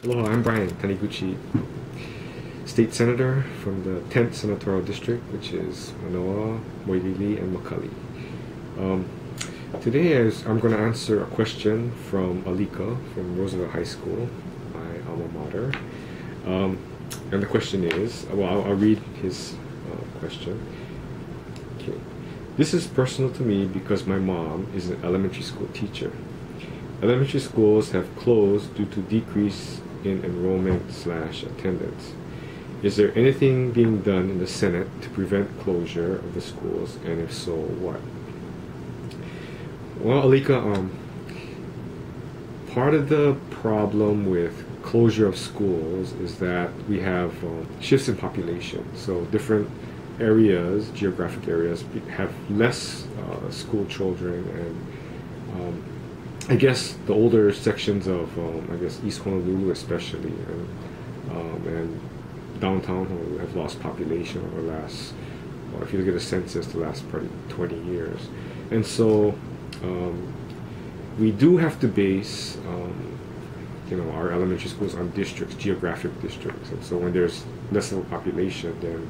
Hello, I'm Brian Taniguchi, State Senator from the 10th Senatorial District, which is Manoa, Moilili, and McCully. Today I'm going to answer a question from Alika from Roosevelt High School, my alma mater. And the question is, well, I'll read his question. Okay. This is personal to me because my mom is an elementary school teacher. Elementary schools have closed due to decrease in enrollment/attendance. Is there anything being done in the Senate to prevent closure of the schools, and if so, what? Well, Alika, part of the problem with closure of schools is that we have shifts in population. So different areas, geographic areas, have less school children, and I guess the older sections of, I guess, East Honolulu especially, and downtown Honolulu have lost population over the last, or if you look at the census, the last probably 20 years. And so we do have to base, our elementary schools on districts, geographic districts. And so when there's less of a population, then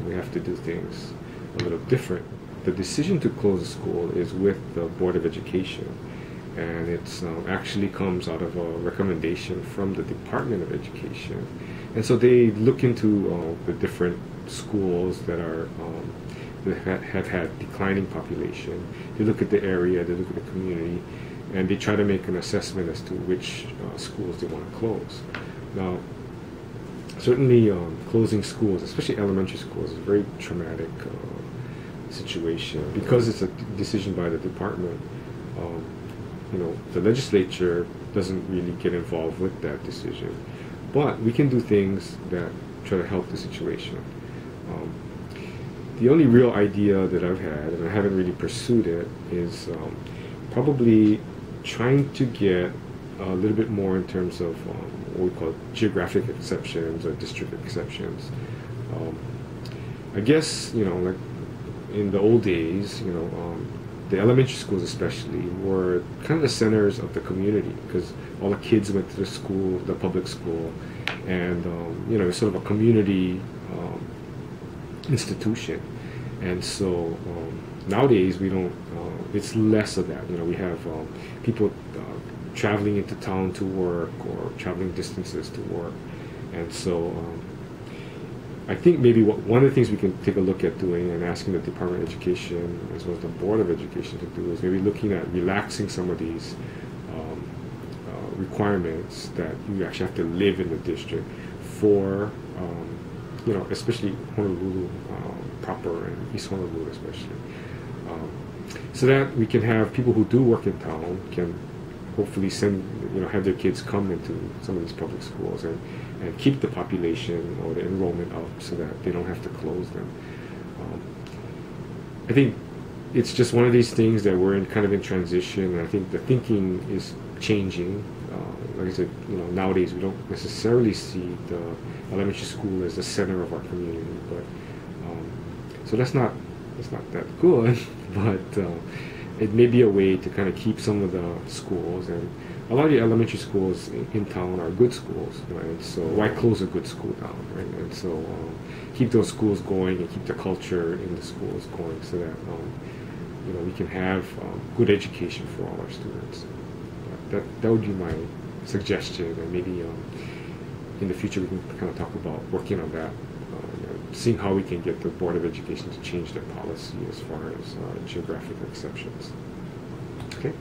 we have to do things a little different. The decision to close a school is with the Board of Education. And it actually comes out of a recommendation from the Department of Education. And so they look into the different schools that are that have had declining population. They look at the area, they look at the community, and they try to make an assessment as to which schools they want to close. Now, certainly closing schools, especially elementary schools, is a very traumatic situation because it's a decision by the department. The legislature doesn't really get involved with that decision, but we can do things that try to help the situation. The only real idea that I've had, and I haven't really pursued it, is probably trying to get a little bit more in terms of what we call geographic exceptions or district exceptions. I guess, like in the old days, the elementary schools especially were kind of the centers of the community because all the kids went to the school, the public school, and it's sort of a community institution. And so nowadays we don't. It's less of that. We have people traveling into town to work or traveling distances to work, and so. I think maybe one of the things we can take a look at doing and asking the Department of Education as well as the Board of Education to do is maybe looking at relaxing some of these requirements that you actually have to live in the district for, especially Honolulu proper and East Honolulu especially, so that we can have people who do work in town can hopefully have their kids come into some of these public schools and keep the population or the enrollment up so that they don't have to close them. I think it's just one of these things that we're kind of in transition, and I think the thinking is changing. Like I said, nowadays we don't necessarily see the elementary school as the center of our community, but so that's not that good, but it may be a way to kind of keep some of the schools, and a lot of the elementary schools in town are good schools, right? So why close a good school down, right? And so keep those schools going and keep the culture in the schools going so that we can have good education for all our students. That would be my suggestion, and maybe in the future we can kind of talk about working on that, seeing how we can get the Board of Education to change their policy as far as geographic exceptions. Okay.